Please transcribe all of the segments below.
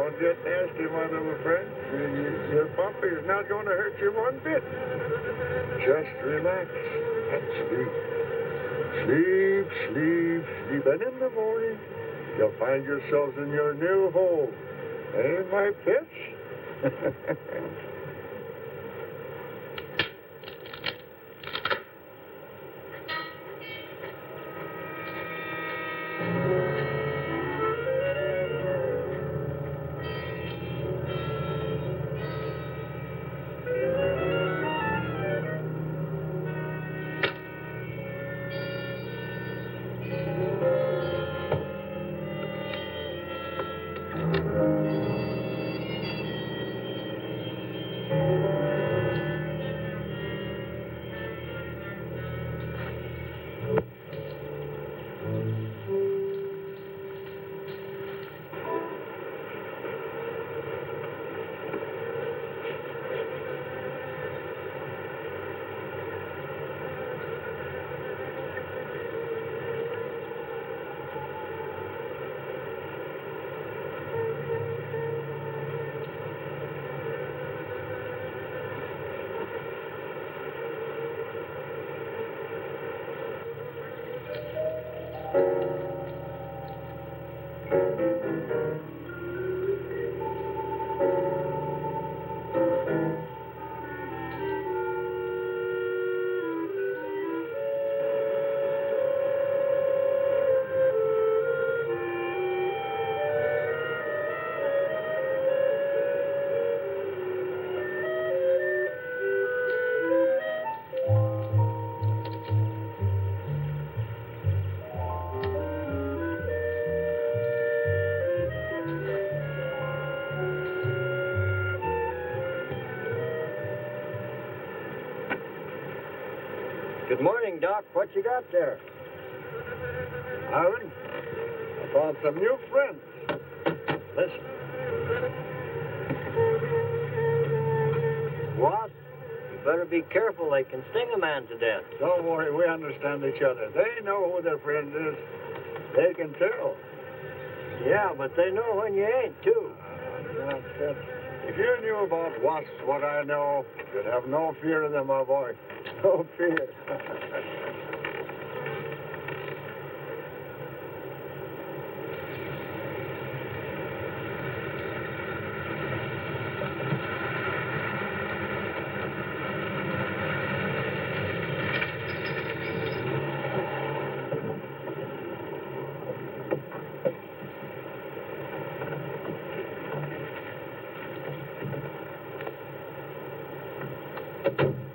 Don't get nasty, my little friend. Your puppy is not going to hurt you one bit. Just relax and sleep. Sleep, sleep, sleep. And in the morning, you'll find yourselves in your new home. Eh, my pets? Good morning, Doc. What you got there? Aaron, I found some new friends. Listen. Wasp, you better be careful. They can sting a man to death. Don't worry, we understand each other. They know who their friend is. They can tell. Yeah, but they know when you ain't, too. Nonsense. If you knew about wasps what I know, you'd have no fear of them, my boy. No fear.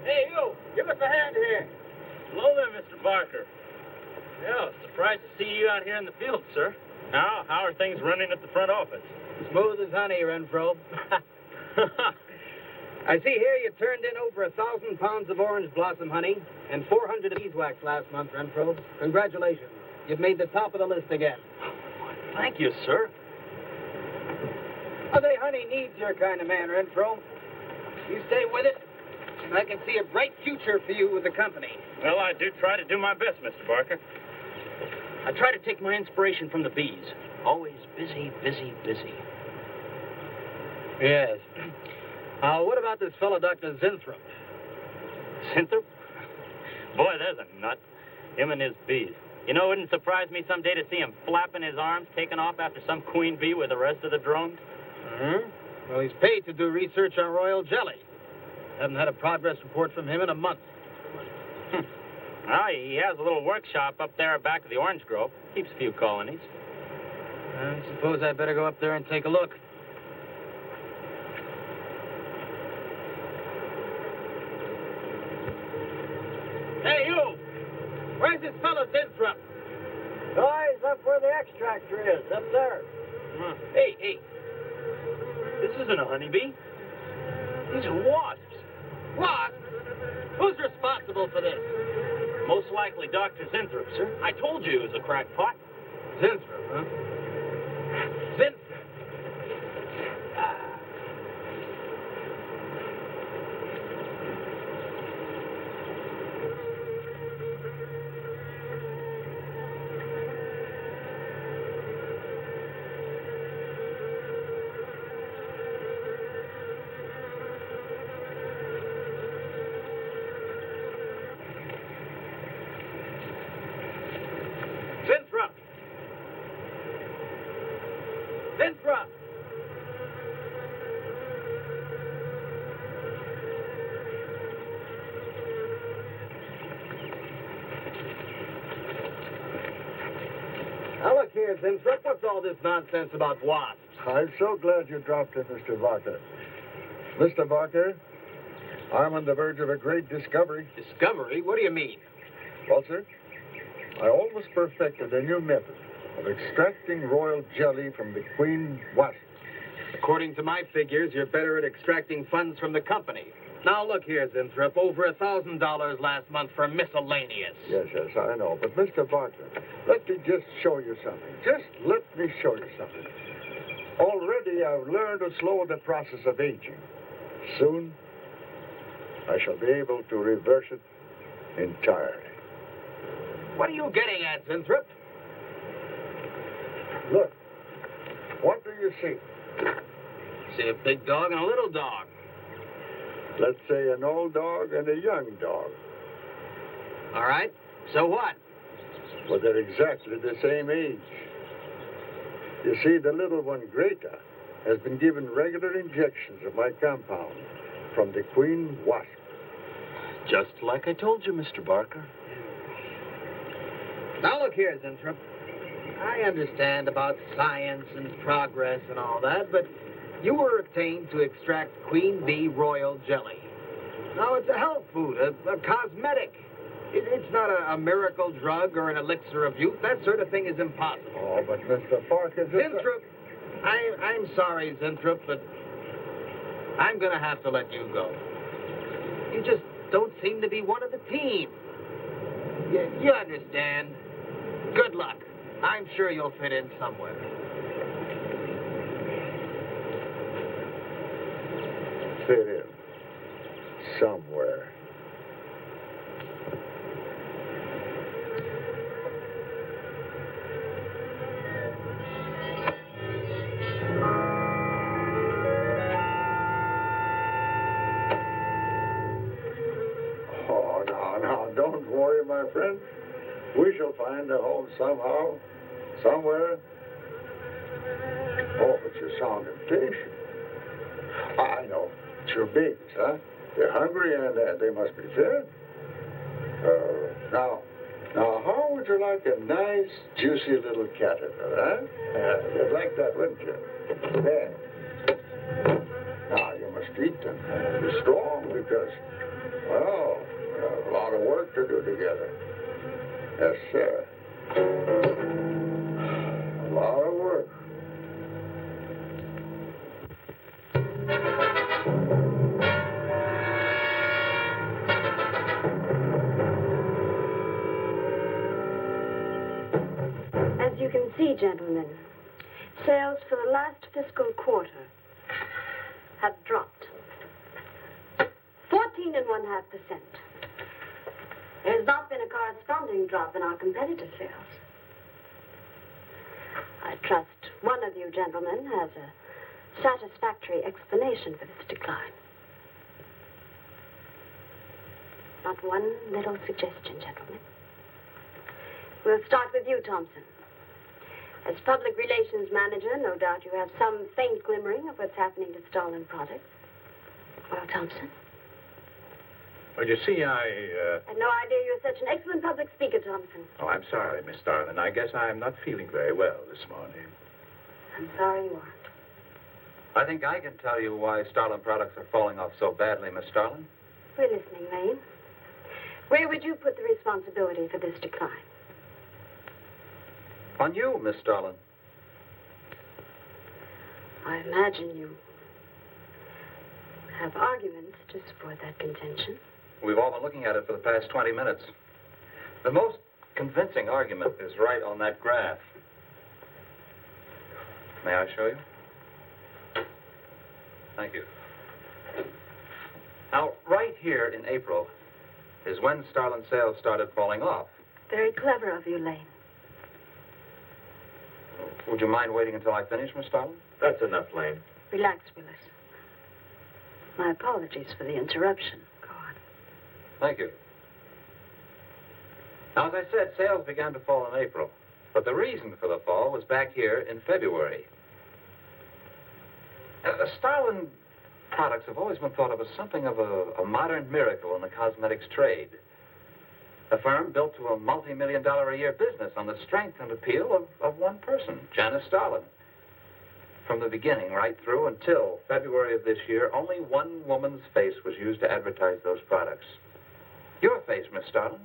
Hey, you! Give us a hand here. Hello there, Mr. Barker. Yeah, surprised to see you out here in the field, sir. How are things running at the front office? Smooth as honey, Renfro. I see here you turned in over 1,000 pounds of orange blossom honey and 400 of beeswax last month, Renfro. Congratulations. You've made the top of the list again. Thank you, sir. They honey needs your kind of man, Renfro. You stay with it, and I can see a bright future for you with the company. Well, I do try to do my best, Mr. Barker. I try to take my inspiration from the bees. Always busy, busy, busy. Yes. What about this fellow, Dr. Zinthrop? Zinthrop? Boy, there's a nut. Him and his bees. You know, it wouldn't surprise me someday to see him flapping his arms, taking off after some queen bee with the rest of the drones. Well, he's paid to do research on royal jelly. Haven't had a progress report from him in a month. Well, he has a little workshop up there back of the orange grove. Keeps a few colonies. I suppose I'd better go up there and take a look. Hey, you! Where's this fellow Zinthrop? Oh, he's up where the extractor is, up there. Hey. This isn't a honeybee. These are wasps. What? Who's responsible for this? Most likely Dr. Zinthrop, sir. I told you he was a crackpot. Zinthrop, huh? Zinthrop. here, Zimstrup. What's all this nonsense about wasps? I'm so glad you dropped in, Mr. Barker. Mr. Barker, I'm on the verge of a great discovery. Discovery? What do you mean? Well, sir, I almost perfected a new method of extracting royal jelly from the queen wasp. According to my figures, you're better at extracting funds from the company. Now, look here, Zimstrup. Over $1,000 last month for miscellaneous. Yes, I know. But, Mr. Barker, let me just show you something. Just let me show you something. Already, I've learned to slow the process of aging. Soon, I shall be able to reverse it entirely. What are you getting at, Zimstrup? Look, what do you see? See a big dog and a little dog. Let's say an old dog and a young dog. All right. So what? Well, they're exactly the same age. You see, the little one, Greta, has been given regular injections of my compound from the queen wasp. Just like I told you, Mr. Barker. Now, look here, Zimstrup. I understand about science and progress and all that, but you were obtained to extract queen bee royal jelly. Now, it's a health food, a cosmetic. It's not a miracle drug or an elixir of youth. That sort of thing is impossible. Oh, but Mr. Parker... Zimstrup, I'm sorry, Zimstrup, but I'm going to have to let you go. You just don't seem to be one of the team. You understand. Good luck. I'm sure you'll fit in somewhere. Fit in. Somewhere. Oh, no, don't worry, my friend. We shall find a home somehow, somewhere. Oh, but you sound impatient. I know. It's your babies, huh? They're hungry and they must be fed. Now, how would you like a nice, juicy little caterpillar, huh? You'd like that, wouldn't you? There. Now, you must eat them. Be strong because, well, we have a lot of work to do together. Yes, sir. A lot of work. As you can see, gentlemen, sales for the last fiscal quarter have dropped 14.5%. There has not been a corresponding drop in our competitive sales. I trust one of you gentlemen has a satisfactory explanation for this decline. Not one little suggestion, gentlemen. We'll start with you, Thompson. As public relations manager, no doubt you have some faint glimmering of what's happening to stolen products. Well, Thompson? Well, you see, I had no idea you were such an excellent public speaker, Thompson. Oh, I'm sorry, Miss Starlin. I guess I'm not feeling very well this morning. I'm sorry you aren't. I think I can tell you why Starlin products are falling off so badly, Miss Starlin. We're listening, Lane. Where would you put the responsibility for this decline? On you, Miss Starlin. I imagine you have arguments to support that contention. We've all been looking at it for the past 20 minutes. The most convincing argument is right on that graph. May I show you? Thank you. Now, right here in April is when Starlin sales started falling off. Very clever of you, Lane. Would you mind waiting until I finish, Miss Starlin? That's enough, Lane. Relax, Willis. My apologies for the interruption. Go on. Thank you. Now, as I said, sales began to fall in April. But the reason for the fall was back here in February. Starlin products have always been thought of as something of a modern miracle in the cosmetics trade. A firm built to a multi-million-dollar-a-year business on the strength and appeal of one person, Janice Starlin. From the beginning right through until February of this year, only one woman's face was used to advertise those products. Your face, Miss Starlin.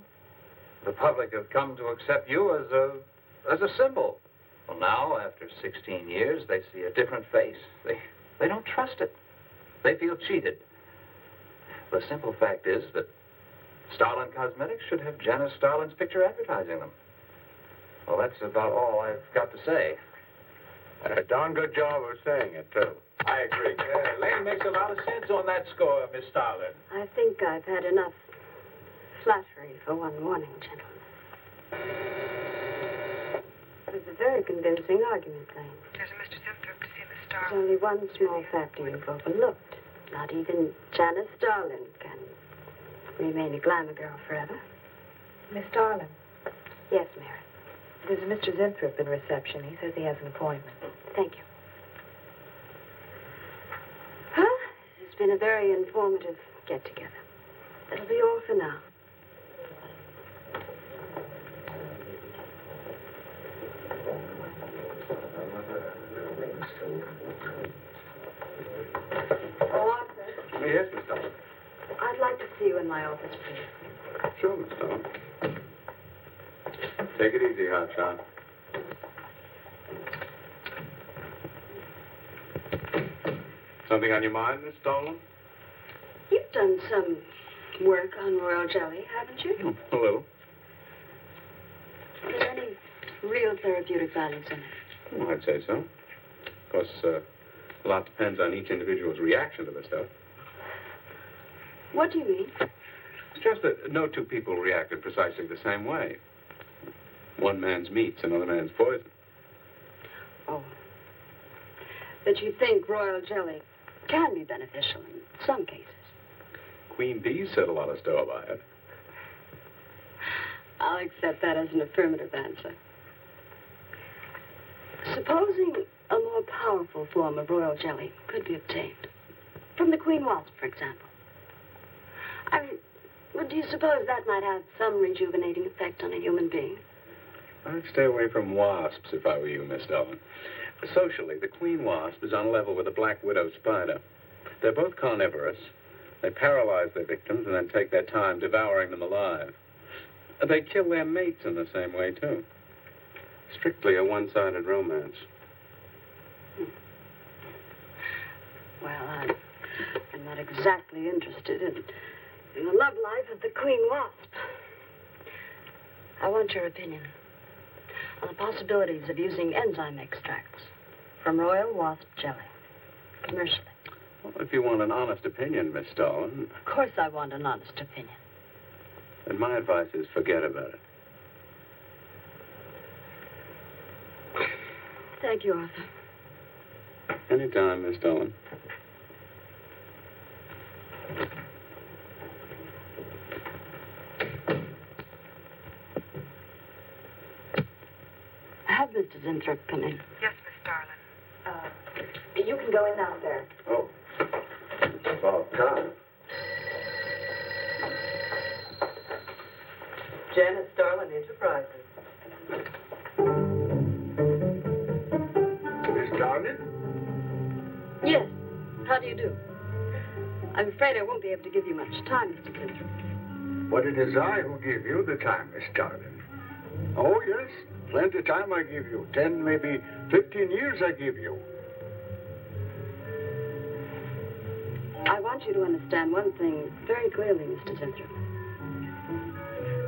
The public have come to accept you as a symbol. Well, now, after 16 years, they see a different face. They don't trust it. They feel cheated. The simple fact is that Starlin Cosmetics should have Janice Starlin's picture advertising them. Well, that's about all I've got to say. A darn good job of saying it, too. I agree. Lane makes a lot of sense on that score, Miss Starlin. I think I've had enough flattery for one morning, gentlemen. It was a very convincing argument, Lane. There's a Mr. Zinthrop to see Miss There's Starlin. only one small factor you've overlooked. Not even Janice Starlin can remain a glamour girl forever. Miss Starlin, Yes, Mary. there's a Mr. Zinthrop in reception. He says he has an appointment. Thank you. Well, this has been a very informative get-together. That'll be all for now. Oh, Arthur, Yes, Miss Starlin. I'd like to see you in my office, please. Sure, Miss Starlin. Take it easy, Hotshot. Something on your mind, Miss Starlin? You've done some work on royal jelly, haven't you? A little. Are there any real therapeutic values in it? Well, I'd say so. Of course, a lot depends on each individual's reaction to the stuff. What do you mean? It's just that no two people reacted precisely the same way. One man's meat's another man's poison. Oh. But you think royal jelly can be beneficial in some cases? Queen Bee said a lot of store by it. I'll accept that as an affirmative answer. Supposing a more powerful form of royal jelly could be obtained. From the queen wasp, for example. Well, do you suppose that might have some rejuvenating effect on a human being? I'd stay away from wasps if I were you, Miss Starlin. Socially, the queen wasp is on a level with the black widow spider. They're both carnivorous. They paralyze their victims and then take their time devouring them alive. They kill their mates in the same way, too. Strictly a one-sided romance. Well, I'm not exactly interested in the love life of the queen wasp. I want your opinion on the possibilities of using enzyme extracts from royal wasp jelly, commercially. Well, if you want an honest opinion, Miss Starlin, Of course I want an honest opinion. then my advice is forget about it. Thank you, Arthur. Anytime, Miss Starlin. Have Mr. Zinthrop come in. Yes, Miss Starlin. You can go in now, sir. Oh. It's about time. Janice Starlin Enterprises. Miss Starlin? Yes. How do you do? I'm afraid I won't be able to give you much time, Mr. Zinthrop. But it is I who give you the time, Miss Starlin. Oh, yes. Plenty of time I give you. 10, maybe 15 years I give you. I want you to understand one thing very clearly, Mr. Zinthrop.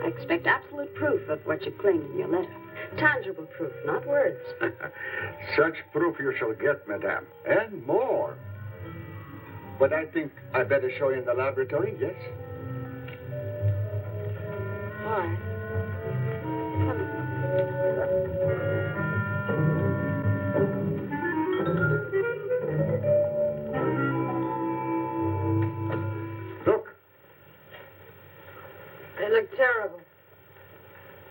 I expect absolute proof of what you claimed in your letter. Tangible proof, not words. Such proof you shall get, madame. And more. But I think I better show you in the laboratory, yes? All right. Look. They look terrible.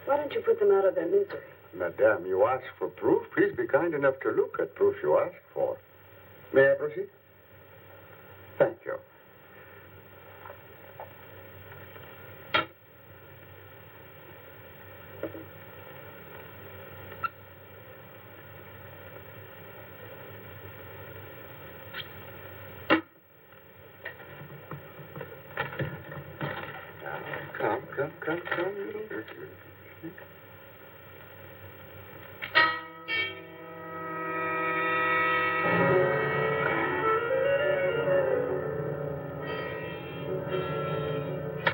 Why don't you put them out of their misery? Madame, you ask for proof. Please be kind enough to look at proof you ask for. May I proceed? Thank you. Come.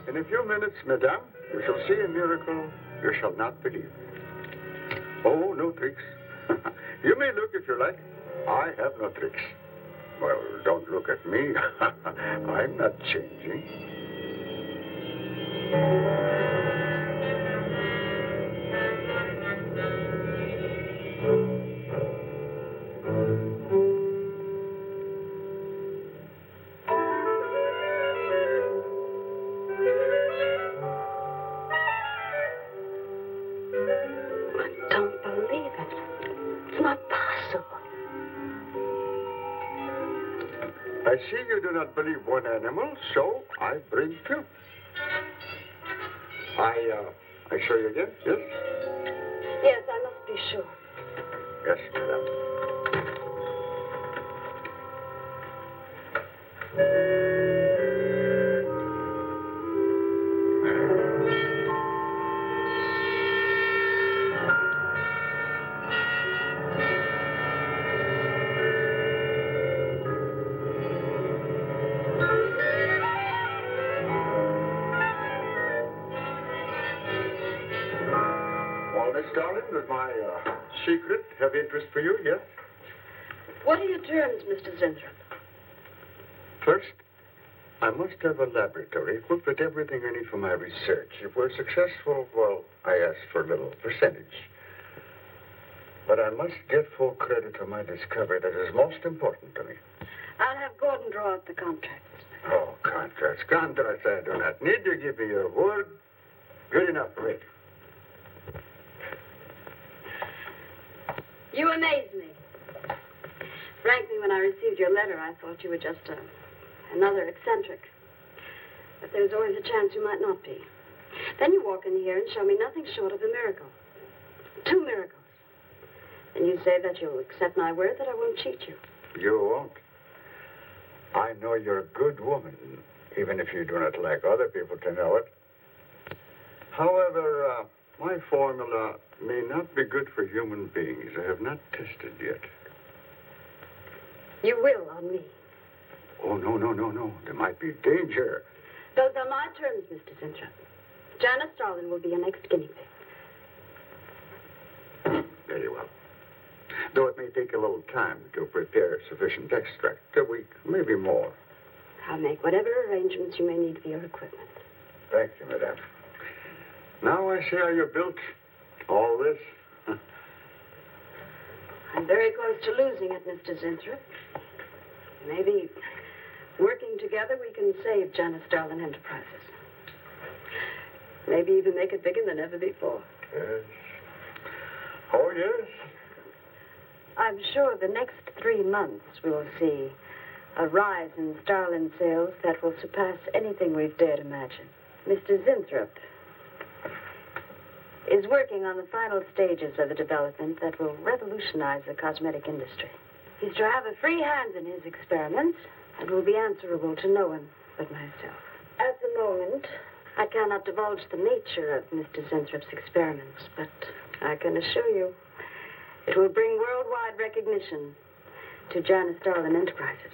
In a few minutes, madame, you shall see a miracle you shall not believe. Oh, no tricks. You may look if you like. I have no tricks. Well, don't look at me. I'm not changing. I don't believe it. It's not possible. I see you do not believe one animal, so I bring two. I show you again, yes? Yes, I must be sure. Yes, madame. Well, Miss Darling, does my secret have interest for you, yes? What are your terms, Mr. Zinthrop? First, I must have a laboratory equipped with everything I need for my research. If we're successful, well, I ask for a little percentage. But I must get full credit for my discovery. That is most important to me. I'll have Gordon draw up the contracts. Oh, contracts. Contracts I do not need. You give me your word. Good enough for me. You amaze me. Frankly, when I received your letter, I thought you were just another eccentric. But there's always a chance you might not be. Then you walk in here and show me nothing short of a miracle. 2 miracles. And you say that you'll accept my word that I won't cheat you. You won't. I know you're a good woman, even if you do not like other people to know it. However, my formula may not be good for human beings. I have not tested yet. You will on me. Oh, no. There might be danger. Those are my terms, Mr. Zinthrop. Janice Starlin will be your next guinea pig. Very well. Though it may take a little time to prepare sufficient extract. A week, maybe more. I'll make whatever arrangements you may need for your equipment. Thank you, madame. Now I see how you're built. All this. I'm very close to losing it, Mr. Zinthrop. Maybe working together we can save Janice Starlin Enterprises. Maybe even make it bigger than ever before. Yes. Oh, yes. I'm sure the next 3 months we'll see a rise in Starlin sales that will surpass anything we've dared imagine. Mr. Zinthrop is working on the final stages of a development that will revolutionize the cosmetic industry. He's to have a free hand in his experiments and will be answerable to no one but myself. At the moment, I cannot divulge the nature of Mr. Zinthrup's experiments, but I can assure you it will bring worldwide recognition to Janice Starlin Enterprises.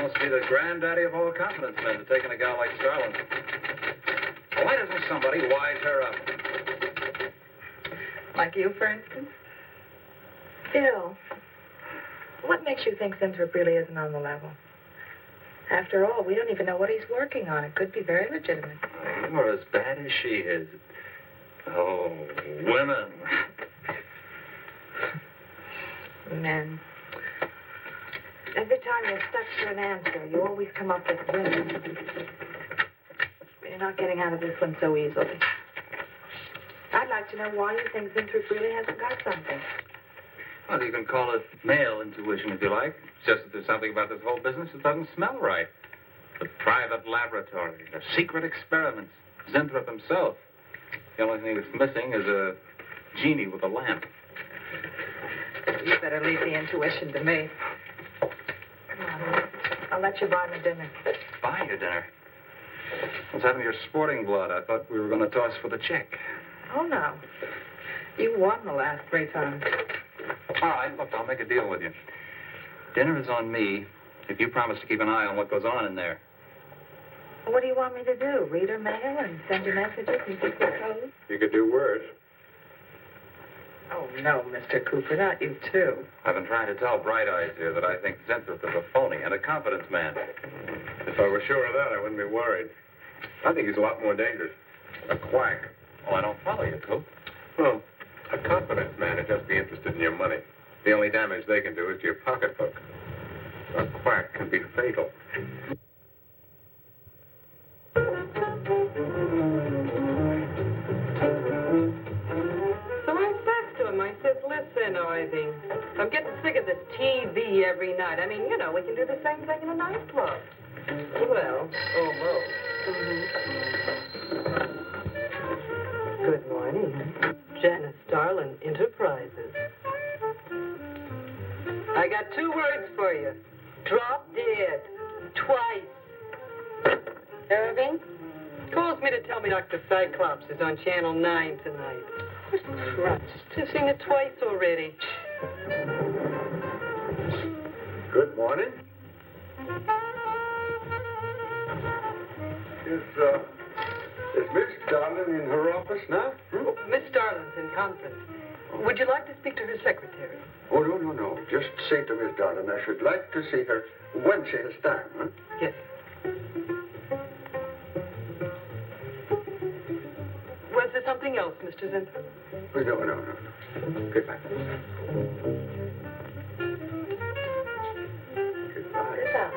Must be the granddaddy of all confidence men to take in a gal like Starlin. Why doesn't somebody wise her up? Like you, for instance? Bill, what makes you think Zinthrop really isn't on the level? After all, we don't even know what he's working on. It could be very legitimate. You're as bad as she is. Oh, women. Every time you're stuck for an answer, you always come up with women. You're not getting out of this one so easily. I'd like to know why you think Winthrop really hasn't got something. Well, you can call it male intuition if you like. It's just that there's something about this whole business that doesn't smell right. The private laboratory, the secret experiments, Winthrop himself. The only thing that's missing is a genie with a lamp. You better leave the intuition to me. Come on, I'll let you buy me dinner. Buy you dinner? What's happened to your sporting blood? I thought we were going to toss for the check. Oh, no. You won the last 3 times. All right, look, I'll make a deal with you. Dinner is on me if you promise to keep an eye on what goes on in there. What do you want me to do? Read her mail and send you messages and keep the code? You could do worse. Oh, no, Mr. Cooper, not you, too. I've been trying to tell Bright Eyes here that I think Winthrop is a phony and a confidence man. If I were sure of that, I wouldn't be worried. I think he's a lot more dangerous. A quack. Oh, I don't follow you, Coop. Well, a confidence man would just be interested in your money. The only damage they can do is to your pocketbook. A quack can be fatal. So I says to him, I says, listen, Irving, I'm getting sick of this TV every night. I mean, you know, we can do the same thing in a nightclub. Well, almost. Good morning. Janice Starlin Enterprises. I got 2 words for you. Drop dead. Twice. Irving calls me to tell me Dr. Cyclops is on Channel 9 tonight. Christ, I've seen it twice already. Good morning. Is Miss Darlin in her office now? Oh, Miss Starlin's in conference. Would you like to speak to her secretary? Oh, no. Just say to Miss Darlin I should like to see her when she has time, huh? Yes. Was there something else, Mr. Winthrop? Oh, no. Goodbye. Goodbye. Goodbye.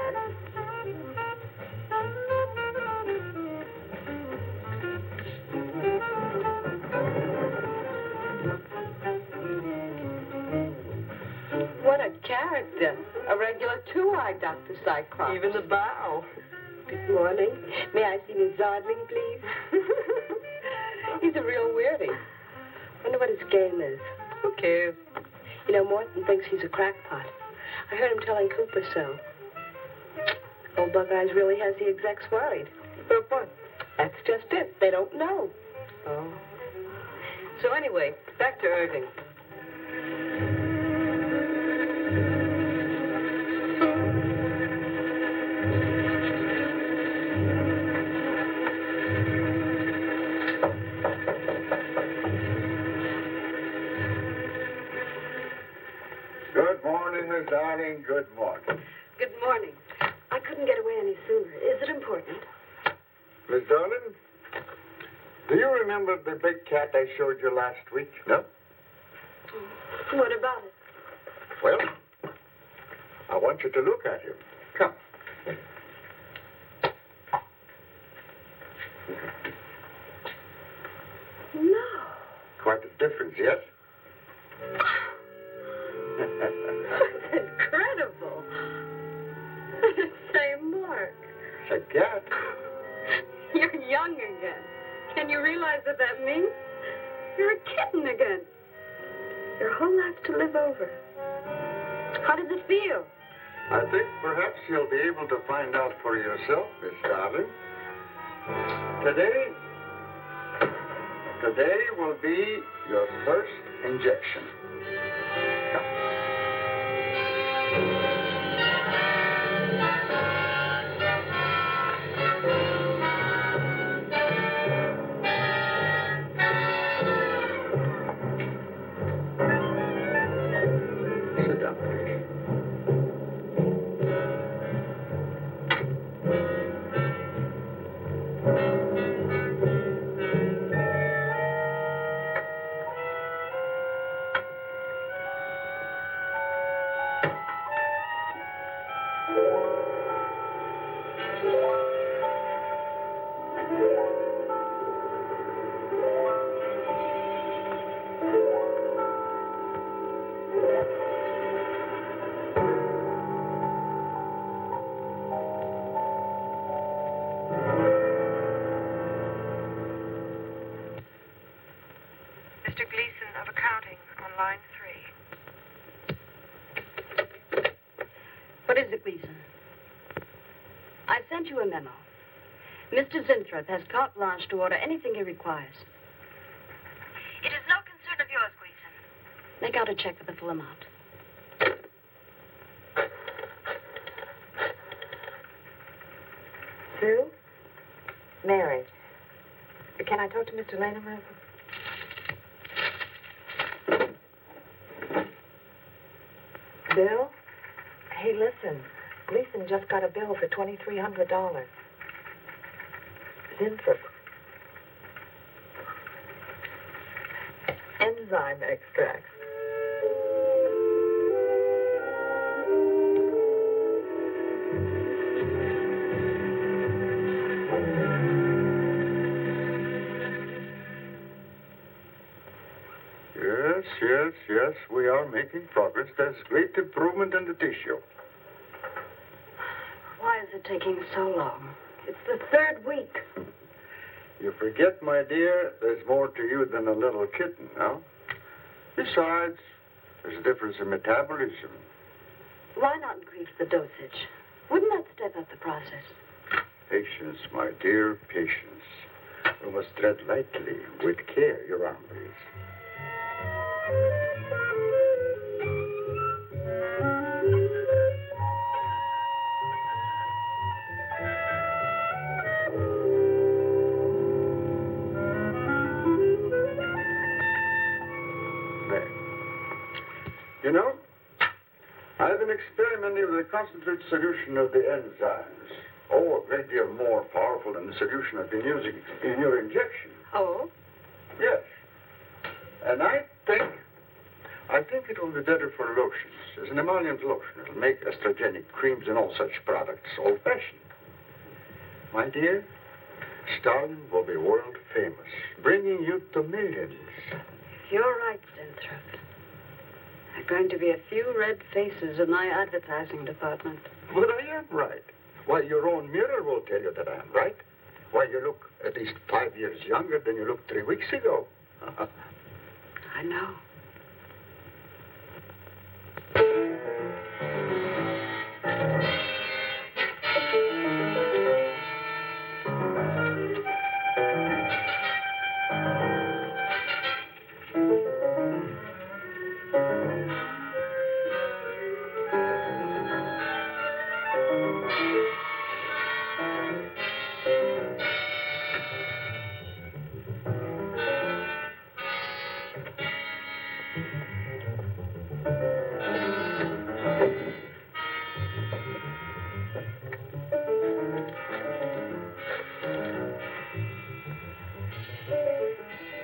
What a character. A regular 2-eyed Dr. Cyclops. Even the bow. Good morning. May I see Miss Zodling, please? He's a real weirdie. Wonder what his game is. Who cares? You know, Morton thinks he's a crackpot. I heard him telling Cooper so. Old Buckeyes really has the execs worried. But what? That's just it. They don't know. Oh. So anyway, back to Irving. Good morning, Miss Darling. Good morning. Good morning. I couldn't get away any sooner. Is it important? Miss Darlin, do you remember the big cat I showed you last week? No? What about it? Well, I want you to look at him. Come. No. Quite a difference, yes? That's incredible. Same mark. It's a cat. You're young again. Can you realize what that means? You're a kitten again. Your whole life's to live over. How does it feel? I think perhaps you'll be able to find out for yourself, Miss Darling. Today will be your first injection. Come. Sit down, please. line 3. What is it, Gleason? I sent you a memo. Mr. Zinthrop has carte blanche to order anything he requires. It is no concern of yours, Gleason. Make out a check for the full amount. Sue? Mary. Can I talk to Mr. Lane a minute? Bill? Hey, listen. Gleason just got a bill for $2,300. Zinthrop. Enzyme extracts. Yes, we are making progress. There's great improvement in the tissue. Why is it taking so long? It's the 3rd week. You forget, my dear, there's more to you than a little kitten, no? Besides, there's a difference in metabolism. Why not increase the dosage? Wouldn't that step up the process? Patience, my dear, patience. We must tread lightly, with care, your arm, please. You know, I've been experimenting with a concentrated solution of the enzymes. Oh, a great deal more powerful than the solution I've been using in your injection. Oh? Yes. And I think it will be better for lotions. As an emollient lotion, it'll make estrogenic creams and all such products old-fashioned. My dear, Stalin will be world famous, bringing you to millions. You're right, Zinthrop. There are going to be a few red faces in my advertising department. But I am right. Why, your own mirror will tell you that I am right. Why, you look at least 5 years younger than you looked 3 weeks ago. I know.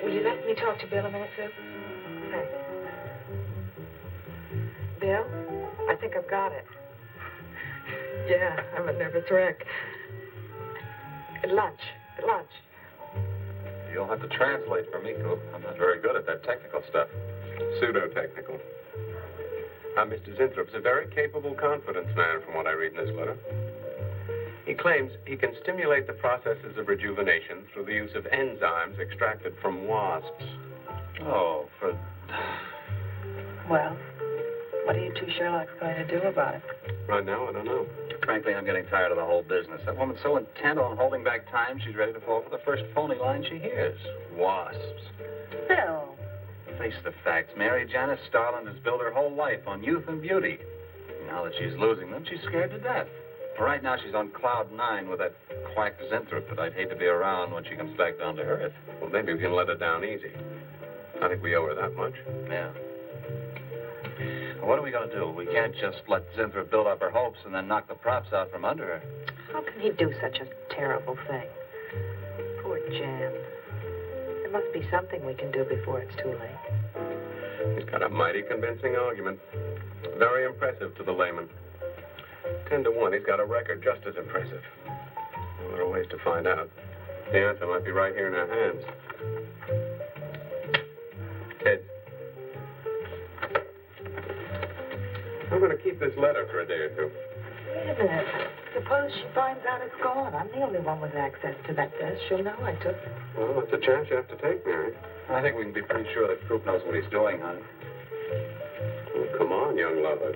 Will you let me talk to Bill a minute, Sue? Thanks. Bill, I think I've got it. Yeah, I'm a nervous wreck. At lunch. You'll have to translate for me, Coop. I'm not very good at that technical stuff. Pseudo-technical. Mr. Zinthrup's a very capable confidence man, from what I read in this letter. He claims he can stimulate the processes of rejuvenation through the use of enzymes extracted from wasps. Oh, for... Well, what are you two Sherlocks going to do about it? Right now, I don't know. Frankly, I'm getting tired of the whole business. That woman's so intent on holding back time, she's ready to fall for the first phony line she hears. Wasps. Bill. Face the facts, Mary. Janice Starland has built her whole life on youth and beauty. Now that she's losing them, she's scared to death. Right now, she's on cloud 9 with that quack Zinthrop that I'd hate to be around when she comes back down to earth. Well, maybe we can let her down easy. I think we owe her that much. Yeah. Well, what are we going to do? We can't just let Zinthrop build up her hopes and then knock the props out from under her. How can he do such a terrible thing? Poor Jan. There must be something we can do before it's too late. He's got a mighty convincing argument. Very impressive to the layman. 10 to 1, he's got a record just as impressive. Well, there are ways to find out. The answer might be right here in our hands. Ed. I'm going to keep this letter for a day or two. Wait a minute. Suppose she finds out it's gone. I'm the only one with access to that desk. She'll know I took it. Well, it's a chance you have to take, Mary. I think we can be pretty sure that Coop knows what he's doing, honey. Come on, young lovers.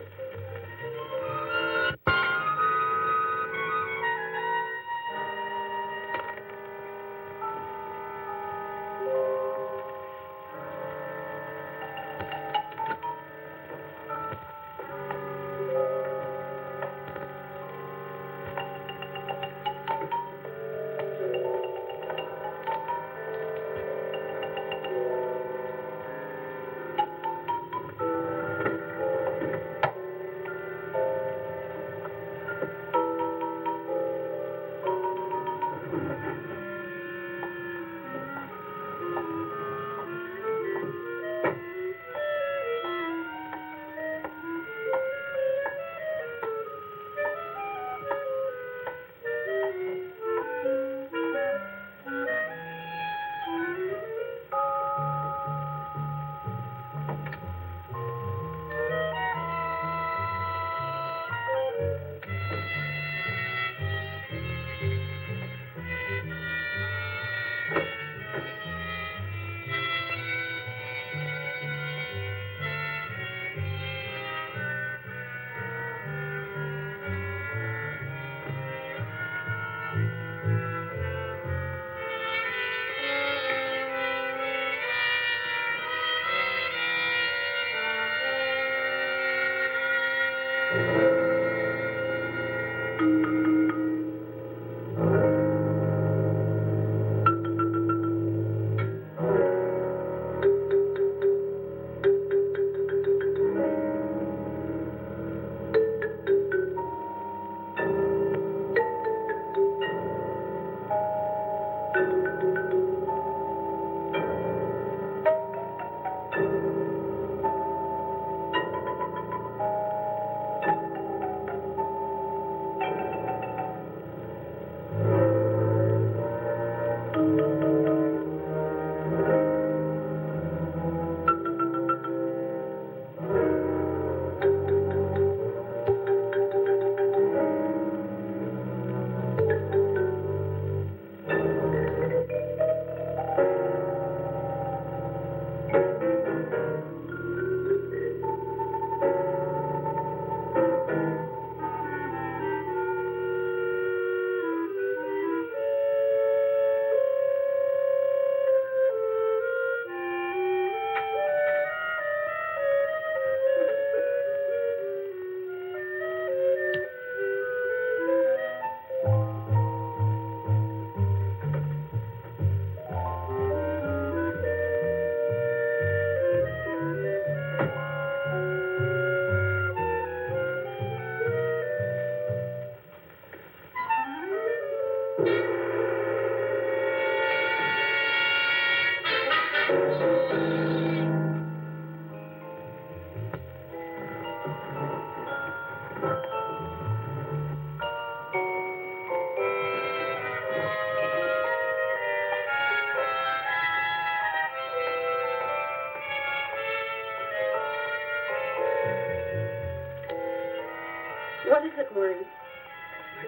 What is it, Maureen?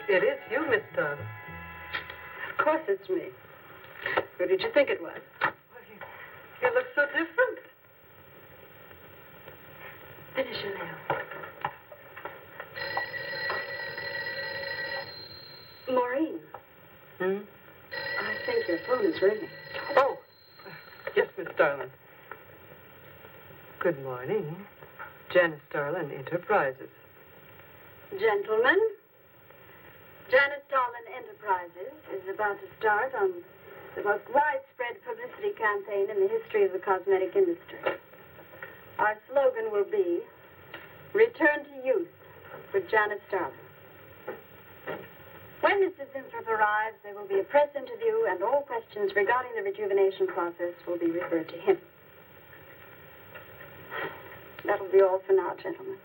It is you, Miss Darling. Of course it's me. Who did you think it was? You look so different. Finish your nails. Maureen. Hmm? I think your phone is ringing. Oh, yes, Miss Darling. Good morning. Janice Darlin Enterprises. Gentlemen, Janice Darlin Enterprises is about to start on the most widespread publicity campaign in the history of the cosmetic industry. Our slogan will be, Return to Youth with Janice Darlin. When Mr. Zinthrop arrives, there will be a press interview, and all questions regarding the rejuvenation process will be referred to him. That'll be all for now, gentlemen.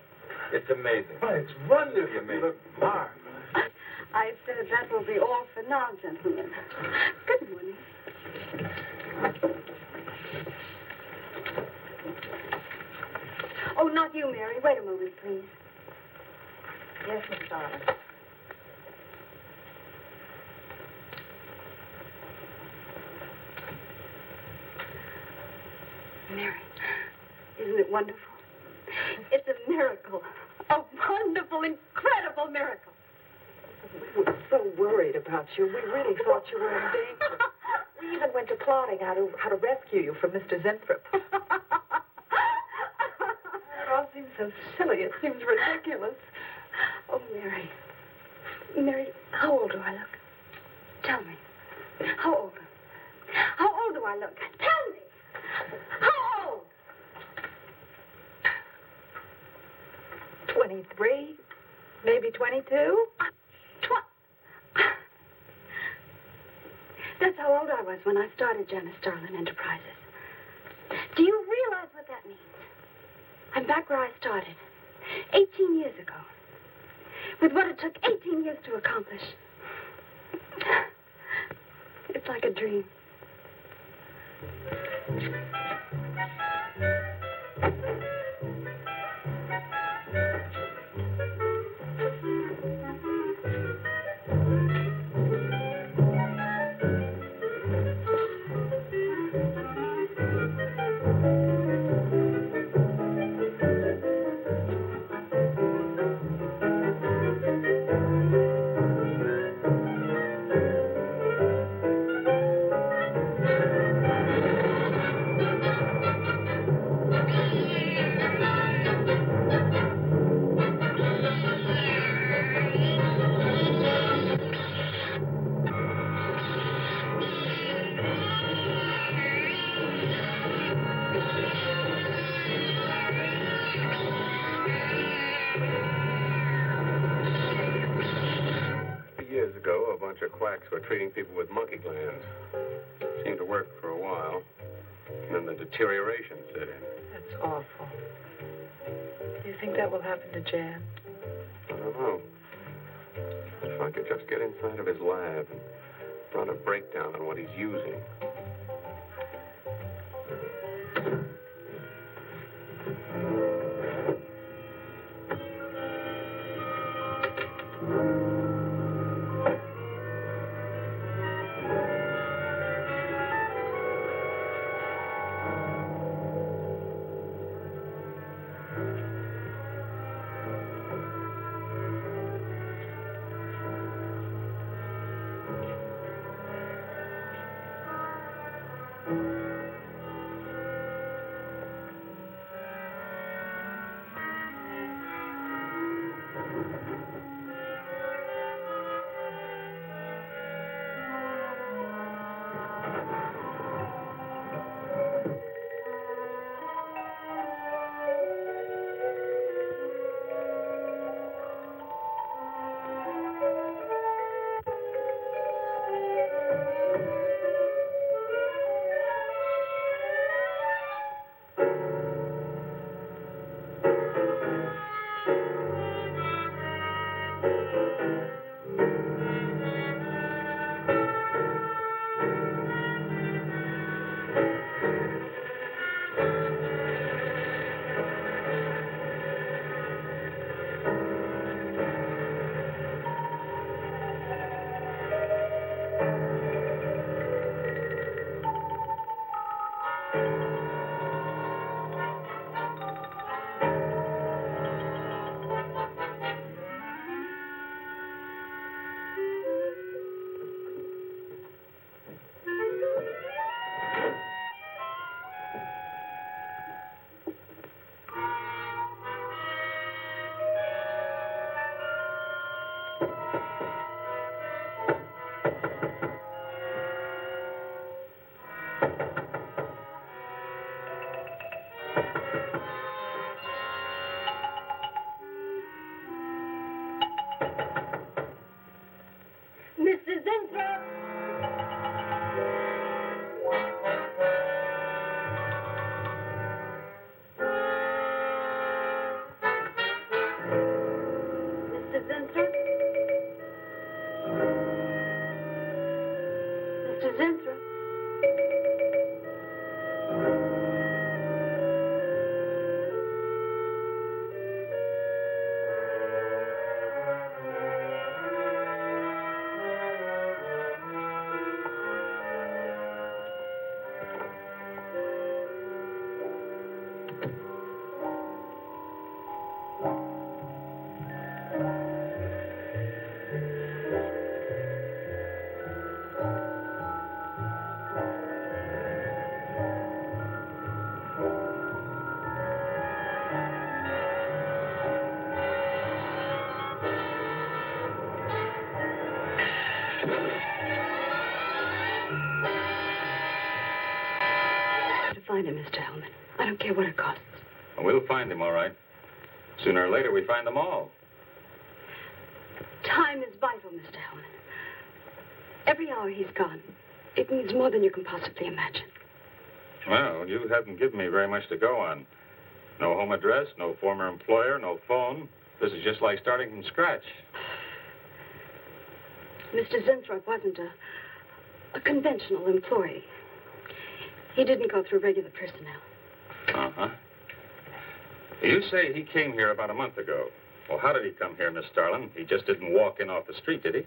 It's amazing. Oh, it's wonderful. You look marvelous. I said that will be all for now, gentlemen. Good morning. Oh, not you, Mary. Wait a moment, please. Yes, Miss Darling. Mary, isn't it wonderful? It's miracle. A wonderful, incredible miracle. We were so worried about you. We really thought you were in danger. We even went to plotting how to rescue you from Mr. Zinthrop. It all seems so silly. It seems ridiculous. Oh, Mary. Mary, how old do I look? Tell me. How old? How old do I look? Tell me. How old? 23, maybe 22. That's how old I was when I started Janice Starlin Enterprises. Do you realize what that means? I'm back where I started, 18 years ago, with what it took 18 years to accomplish. It's like a dream. Years ago, a bunch of quacks were treating people with monkey glands. Seemed to work for a while. And then the deterioration set in. That's awful. Do you think that will happen to Jan? I don't know. If I could just get inside of his lab and run a breakdown on what he's using. find him, Mr. Hellman. I don't care what it costs. We'll find him, all right. Sooner or later, we find them all. Time is vital, Mr. Hellman. Every hour he's gone, it means more than you can possibly imagine. Well, you haven't given me very much to go on. No home address, no former employer, no phone. This is just like starting from scratch. Mr. Zinthrop wasn't a conventional employee. He didn't go through regular personnel. Uh-huh. You say he came here about a month ago. Well, how did he come here, Miss Starlin? He just didn't walk in off the street, did he?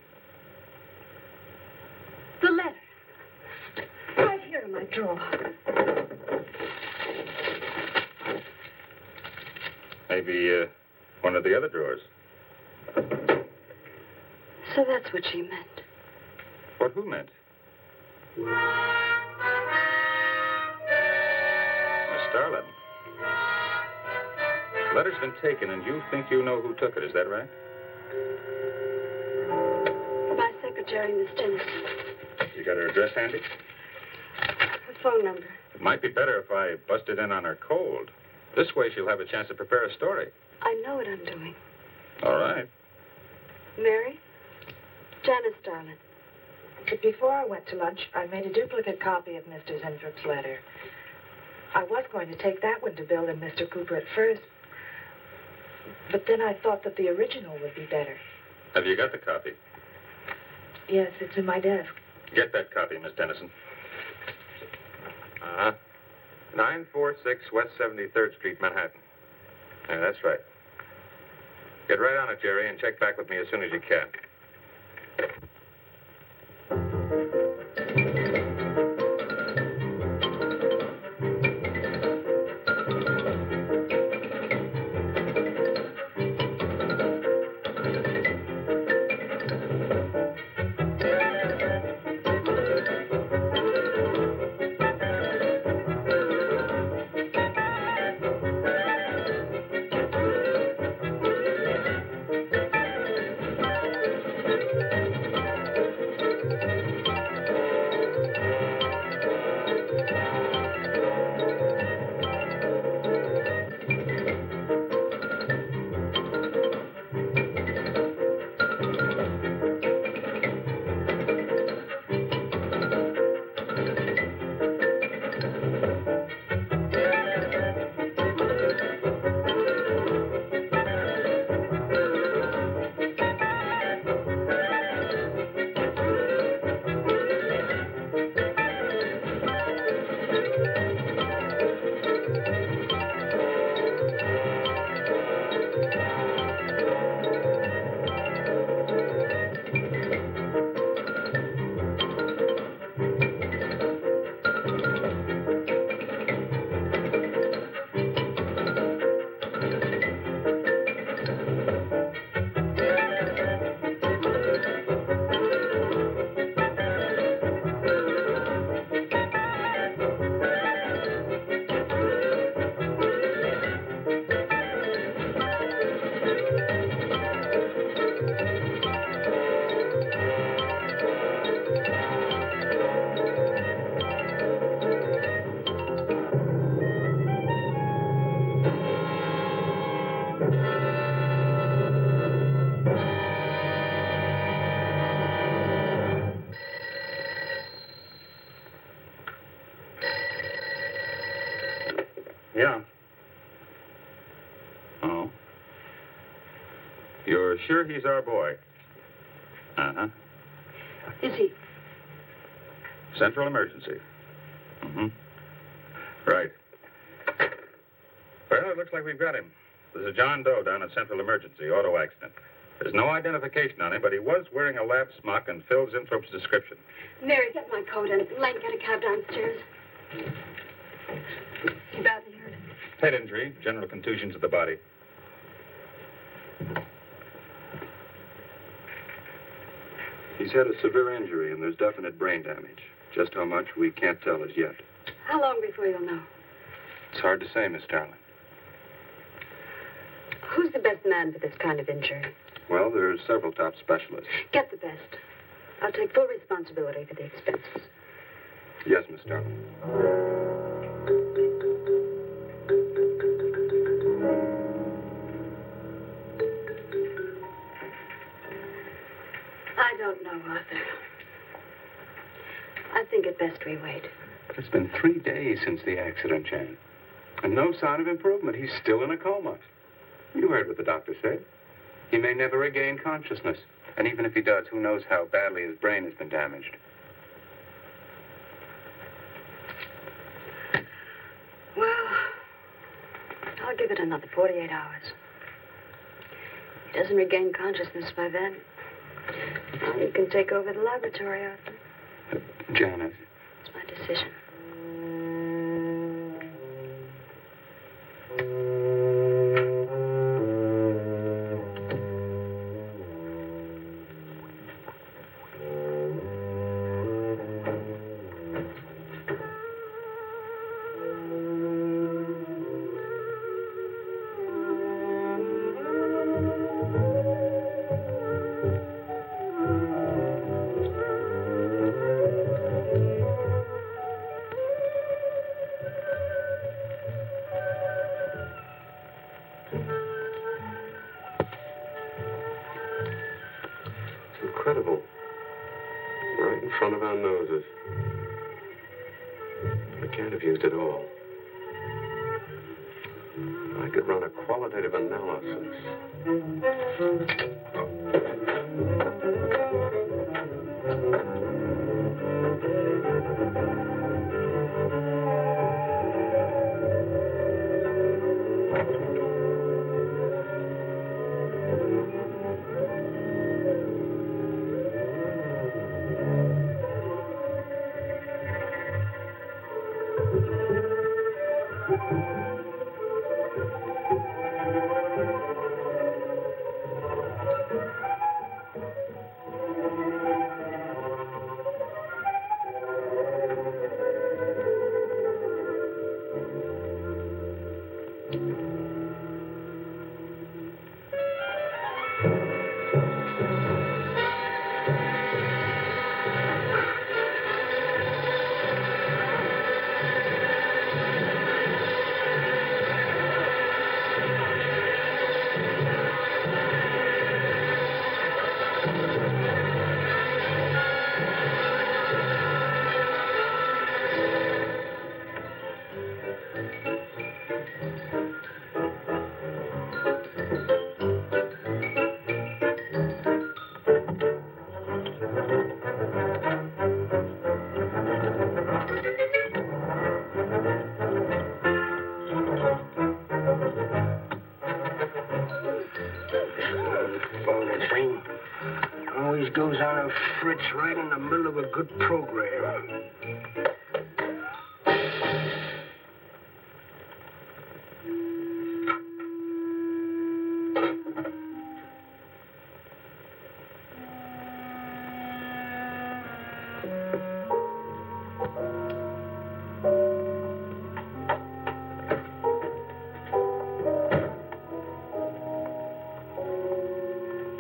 The letter. Right here in my drawer. Maybe one of the other drawers. So that's what she meant. What who meant? Miss Starlin. The letter's been taken, and you think you know who took it. Is that right? My secretary, Miss Dennis. You got her address handy? Her phone number. It might be better if I busted in on her cold. This way she'll have a chance to prepare a story. I know what I'm doing. All right. Mary? Janice Starlin. But before I went to lunch, I made a duplicate copy of Mr. Zinthrup's letter. I was going to take that one to Bill and Mr. Cooper at first, but then I thought that the original would be better. Have you got the copy? Yes, it's in my desk. Get that copy, Miss Dennison. 946 West 73rd Street, Manhattan. Yeah, that's right. Get right on it, Jerry, and check back with me as soon as you can. Yeah. Oh. You're sure he's our boy? Uh-huh. Is he? Central emergency. Mm-hmm. Right. Well, it looks like we've got him. There's a John Doe down at Central Emergency, auto accident. There's no identification on him, but he was wearing a lab smock and Phil Zinthrop's description. Mary, get my coat and Len, get a cab downstairs. He badly hurt. Head injury, general contusion to the body. He's had a severe injury, and there's definite brain damage. Just how much, we can't tell as yet. How long before you'll know? It's hard to say, Miss Starlin. Who's the best man for this kind of injury? Well, there are several top specialists. Get the best. I'll take full responsibility for the expenses. Yes, Miss Starlin. I don't know, Arthur. I think it best we wait. But it's been 3 days since the accident, Jan. And no sign of improvement. He's still in a coma. You heard what the doctor said. He may never regain consciousness. And even if he does, who knows how badly his brain has been damaged. Well, I'll give it another 48 hours. If he doesn't regain consciousness by then, well, you can take over the laboratory, Arthur. Janet. It's my decision. Incredible. Right in front of our noses. We can't have used it all. I could run a qualitative analysis. Always goes on a fritz right in the middle of a good program.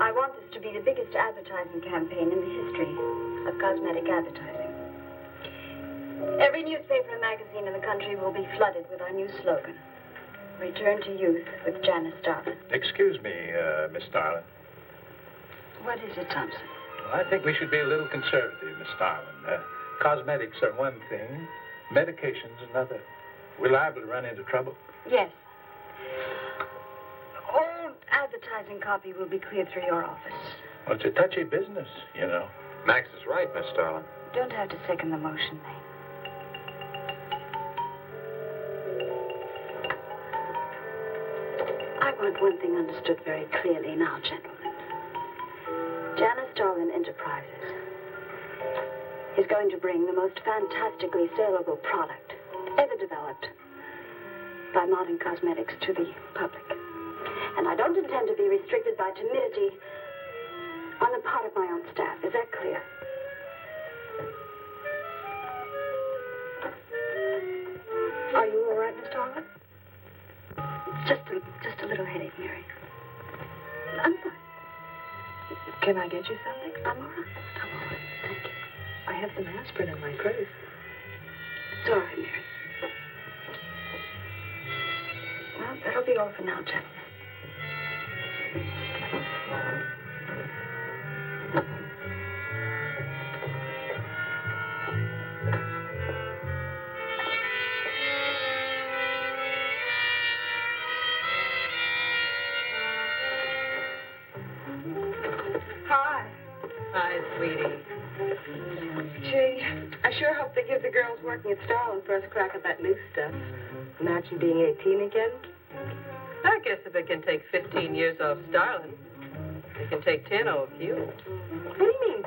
I want this to be the biggest advertising campaign in the history of cosmetic advertising. Every newspaper and magazine in the country will be flooded with our new slogan, Return to Youth with Janice Starlin. Excuse me, Miss Starlin. What is it, Thompson? Well, I think we should be a little conservative, Miss Starlin. Cosmetics are one thing, medications another. We're liable to run into trouble. Yes. All advertising copy will be cleared through your office. Well, it's a touchy business, you know. Max is right, Miss Starlin. Don't have to second the motion, Lane. I want one thing understood very clearly now, gentlemen. Janice Starlin Enterprises is going to bring the most fantastically saleable product ever developed by modern cosmetics to the public. And I don't intend to be restricted by timidity on the part of my own staff. Is that clear? Are you all right, Miss Starlin? Just a little headache, Mary. I'm fine. Can I get you something? I'm all right. I'm all right. Thank you. I have some aspirin in my purse. It's all right, Mary. Well, that'll be all for now, gentlemen. Hi, sweetie. Gee, I sure hope they give the girls working at Starland first crack at that new stuff. Imagine being 18 again. I guess if it can take 15 years off Starlin, it can take 10 off you. What do you mean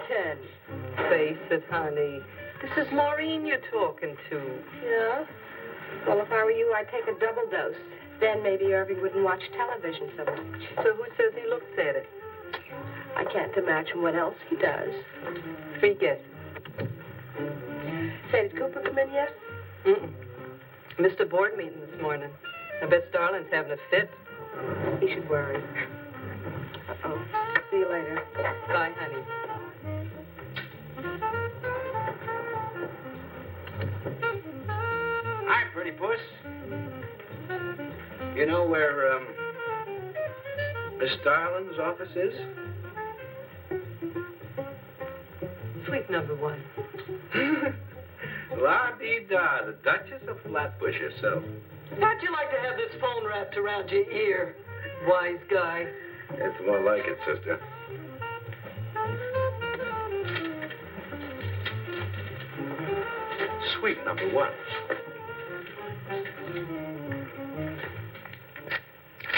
10? Face it, honey. This is Maureen you're talking to. Yeah? Well, if I were you, I'd take a double dose. Then maybe Irving wouldn't watch television so much. So who says he looks at it? I can't imagine what else he does. Free guess. Say, did Cooper come in yet? Mm-mm. Missed a board meeting this morning. I bet Starlin's having a fit. He should worry. Uh-oh. See you later. Bye, honey. Hi, pretty puss. You know where, Miss Starlin's office is? Suite number 1. La-dee-da, the Duchess of Flatbush herself. How'd you like to have this phone wrapped around your ear, wise guy? It's more like it, sister. Suite number 1.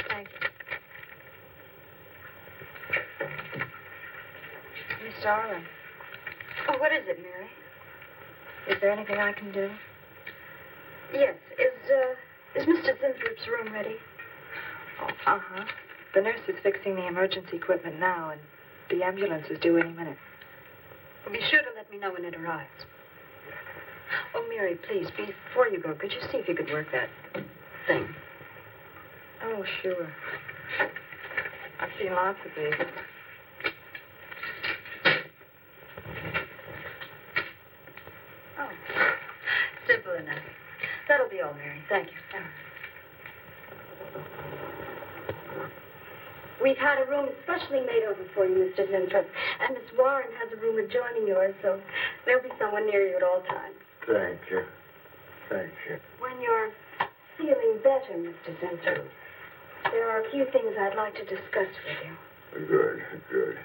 Thank you. Miss Darling, Oh, what is it, Mary? is there anything I can do? Yes. Is Mr. Zinthrop's room ready? Oh, uh-huh. The nurse is fixing the emergency equipment now, and the ambulance is due any minute. Be sure to let me know when it arrives. Oh, Mary, please, before you go, could you see if you could work that thing? Oh, sure. I've seen lots of these. Oh, simple enough. That'll be all, Mary. Thank you. We've had a room specially made over for you, Mr. Zinthrop. And Miss Warren has a room adjoining yours, so there'll be someone near you at all times. Thank you. Thank you. When you're feeling better, Mr. Zinthrop, there are a few things I'd like to discuss with you. Good, good.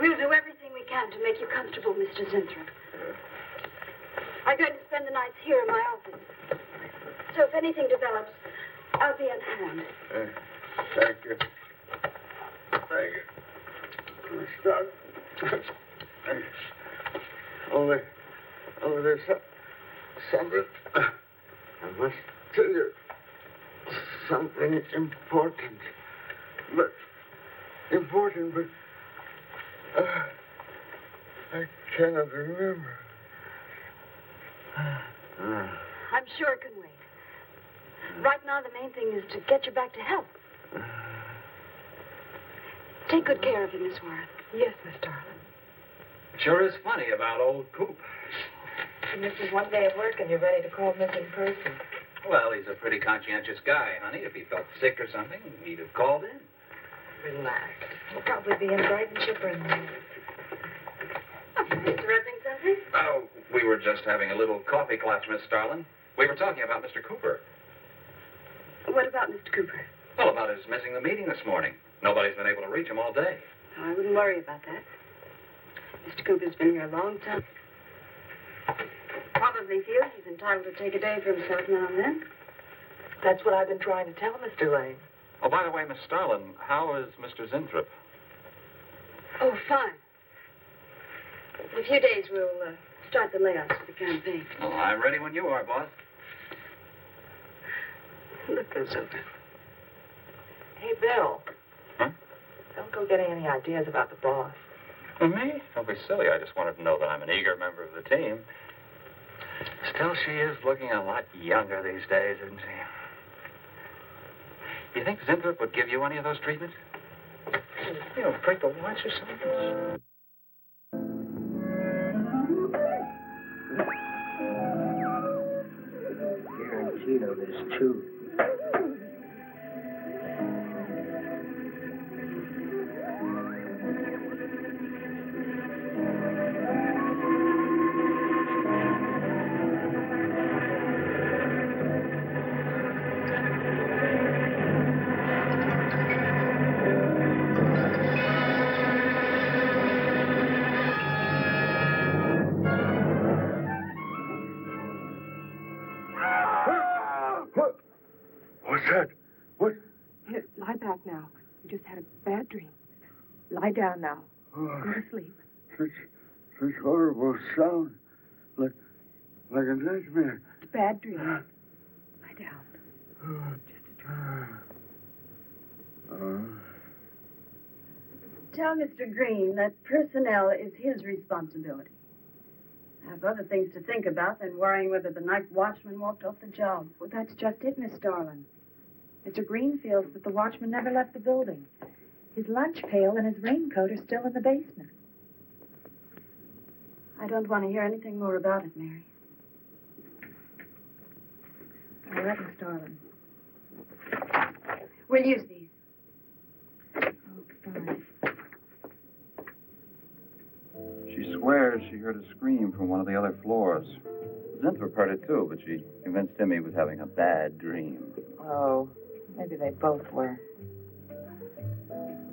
We'll do everything we can to make you comfortable, Mr. Zinthrop. I'm going to spend the nights here in my office. So if anything develops, I'll be on hand. Thank you. Thank you. Stop. Only there's something. I must tell you something important. But I cannot remember. I'm sure it can wait. Right now, the main thing is to get you back to health. Take good care of him, Miss Warren. Yes, Miss Darling. Sure is funny about old Coop. He misses one day of work and you're ready to call missing person. Well, he's a pretty conscientious guy, honey. If he felt sick or something, he'd have called in. Relax. He'll probably be in bright and chipper in the morning. Interrupting something? Oh, we were just having a little coffee class, Miss Starlin. We were talking about Mr. Cooper. What about Mr. Cooper? Well, about his missing the meeting this morning. Nobody's been able to reach him all day. Oh, I wouldn't worry about that. Mr. Cooper's been here a long time. Probably feels he's entitled to take a day for himself now and then. That's what I've been trying to tell Mr. Lane. Oh, by the way, Miss Starlin, how is Mr. Zinthrop? Oh, fine. In a few days, we'll start the layoffs for the campaign. Oh, I'm ready when you are, boss. Look goes over. Hey, Bill. Huh? Don't go getting any ideas about the boss. For me? Don't be silly. I just wanted to know that I'm an eager member of the team. Still, she is looking a lot younger these days, isn't she? You think Zinthrop would give you any of those treatments? You know, break the watch or something? Guaranteed of this, too. What? What's that? What? Here, lie back now. You just had a bad dream. Lie down now. Go to sleep. Such horrible sound. Like a nightmare. It's a bad dream. Lie down. Just a dream. Tell Mr. Green that personnel is his responsibility. I have other things to think about than worrying whether the night watchman walked off the job. Well, that's just it, Miss Starlin. Mr. Green feels that the watchman never left the building. His lunch pail and his raincoat are still in the basement. I don't want to hear anything more about it, Mary. All right, Miss Starlin. We'll use these. Oh, fine. She swears she heard a scream from one of the other floors. Zinthrop heard it too, but she convinced him he was having a bad dream. Oh, maybe they both were.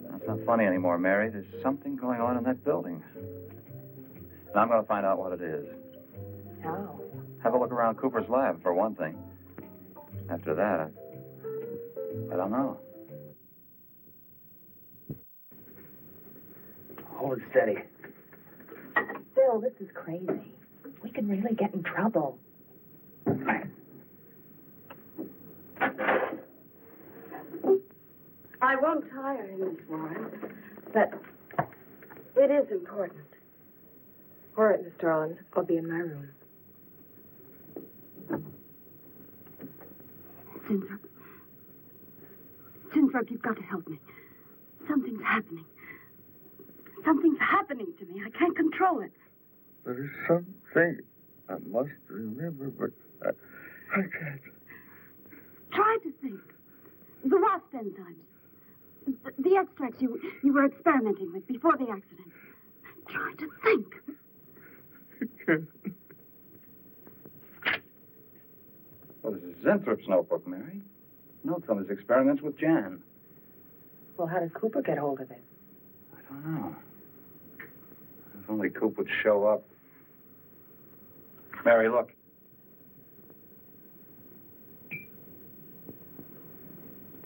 That's not funny anymore, Mary. There's something going on in that building. And I'm going to find out what it is. How? Have a look around Cooper's lab, for one thing. After that, I don't know. Hold it steady. Bill, this is crazy. We could really get in trouble. I won't tire him, Miss Warren, but it is important. All right, Miss Starlin. I'll be in my room. Zinthrop, you've got to help me. Something's happening. Something's happening to me. I can't control it. There is something I must remember, but I can't. Try to think. The wasp enzymes. The extracts you were experimenting with before the accident. Try to think. I can't. Well, this is Zinthrop's notebook, Mary. Notes on his experiments with Jan. Well, how did Cooper get hold of it? I don't know. If only Coop would show up. Mary, look. It's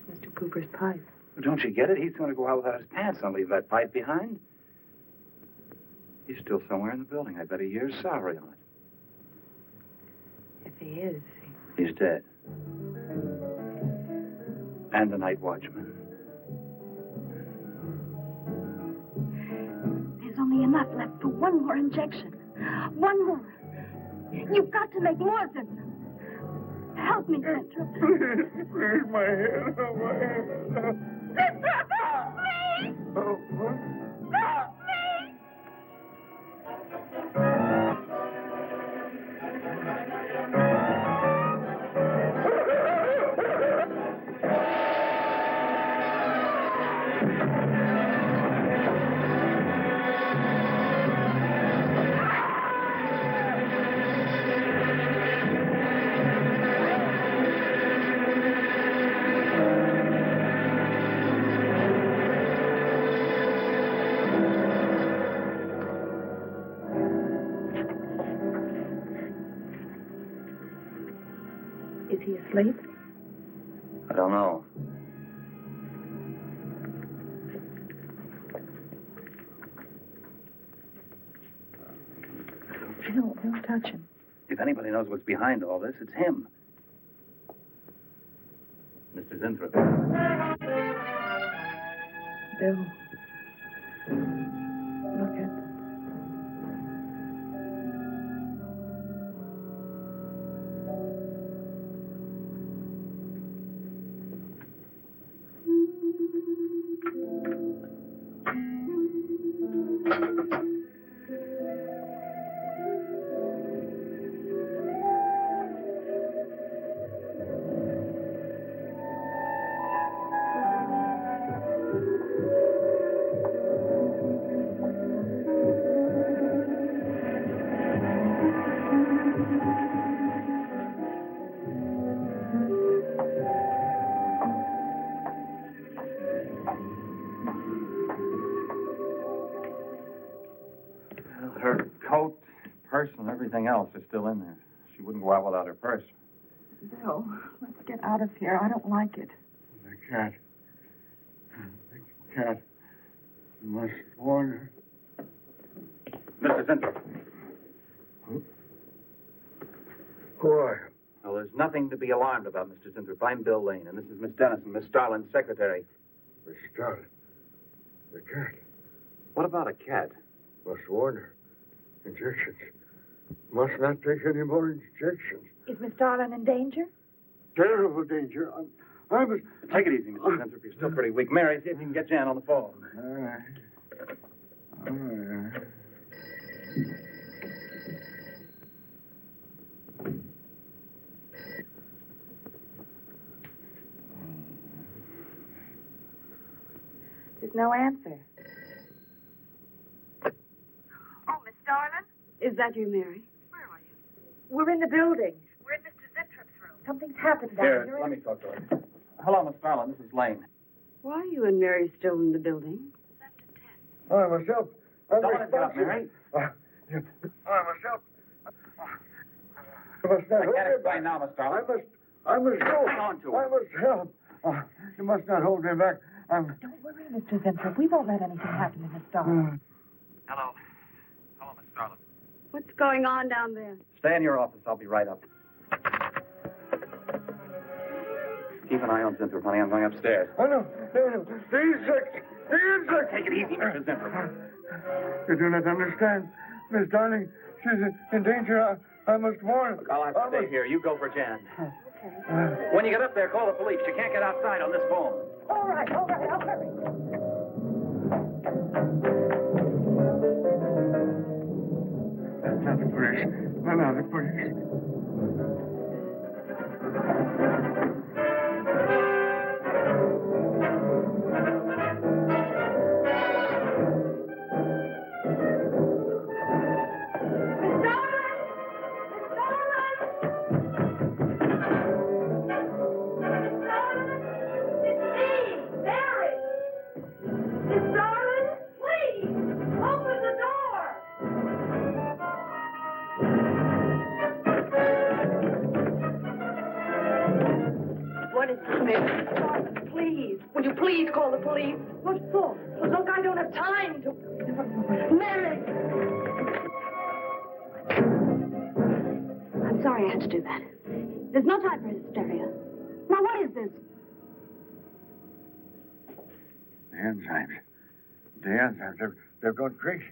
Mr. Cooper's pipe. Don't you get it? He's going to go out without his pants and leave that pipe behind. He's still somewhere in the building. I bet a year's salary on it. If he is, He's dead. And the night watchman. There's only enough left for one more injection. One more. You've got to make more, Zinthrop. Help me, Zinthrop. Please, my head. Oh, my head. Zinthrop, help me! Oh, what? Help me! is he asleep? I don't know. Don't touch him. If anybody knows what's behind all this, it's him. Mr. Zinthrop. Bill. Look at... Well, her coat, purse, and everything else is still in there. She wouldn't go out without her purse. Bill, let's get out of here. I don't like it. The cat. The cat. You must warn her. Mr. Zinthrop. Who are you? Well, there's nothing to be alarmed about, Mr. Zinthrop. I'm Bill Lane, and this is Miss Dennison, Miss Starlin's secretary. Miss Starlin. The cat. What about a cat? Must warn her. Injections. Must not take any more injections. Is Miss Starlin in danger? Terrible danger. I must... Take it easy, Mr. Zinthrop. You're still pretty weak. Mary, see if you can get Jan on the phone. All right. All right. There's no answer. Oh, Miss Starlin? Is that you, Mary? Where are you? We're in the building. We're in Mr. Zintrop's room. Something's happened down Here, here. let me talk to her. Hello, Miss Starlin. This is Lane. Why are you and Mary still in the building? I myself. I'm Don't let it get up, responsible. Mary. I myself. You must not I hold can't me explain back. now, Miss Starlin. I must go. Hang on to her. I must help. You must not hold me back. Don't worry, Mr. Zinthrop. We won't let anything happen to Miss Starlin. Hello. Hello, Miss Starlin. What's going on down there? Stay in your office. I'll be right up. Keep an eye on Zinthrop, honey. I'm going upstairs. Oh, no. No. The insect. The insect. Take it easy, Mr. Zinthrop. You do not understand. Miss Darling, she's in danger. I must warn her. Look, I'll have to stay here. You go for Jan. Okay. When you get up there, call the police. You can't get outside on this phone. All right. I'll hurry. That's not the police. No, the police. What is it, Mary? Please. Would you please call the police? What for? Look, I don't have time to... Mary! I'm sorry I had to do that. There's no time for hysteria. Now, what is this? The enzymes. They've gone crazy.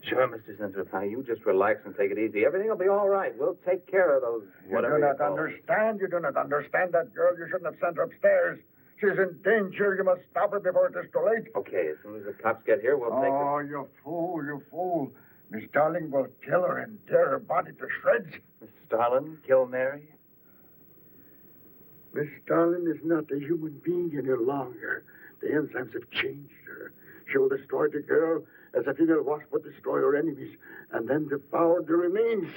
Sure, Mr. Zinthrop. Now, you just relax and take it easy. Everything will be all right. We'll take care of those, whatever You do you not call them. understand. You do not understand that girl. You shouldn't have sent her upstairs. She's in danger. You must stop her before it is too late. Okay, as soon as the cops get here, we'll take her. Oh, you fool. Miss Darling will kill her and tear her body to shreds. Miss Starlin, kill Mary? Miss Darling is not a human being any longer. The enzymes have changed her. She will destroy the girl as a female wasp would destroy her enemies and then devour the remains.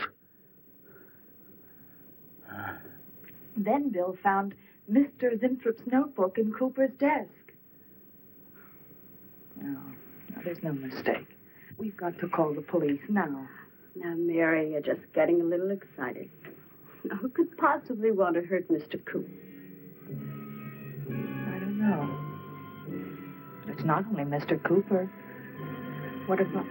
Then Bill found Mr. Zinthrop's notebook in Cooper's desk. No, there's no mistake. We've got to call the police now. Now, Mary, you're just getting a little excited. Now, who could possibly want to hurt Mr. Coop? I don't know. But it's not only Mr. Cooper. What about...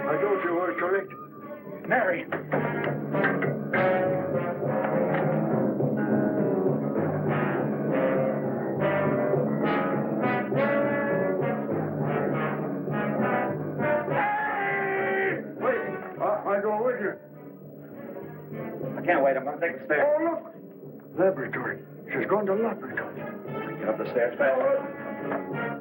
I told you were correct. Mary. Wait. I go with you. I can't wait. I'm going to take the stairs. Oh, look. Laboratory. She's gone to laboratory. Get up the stairs fast.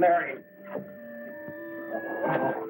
Mary. Oh.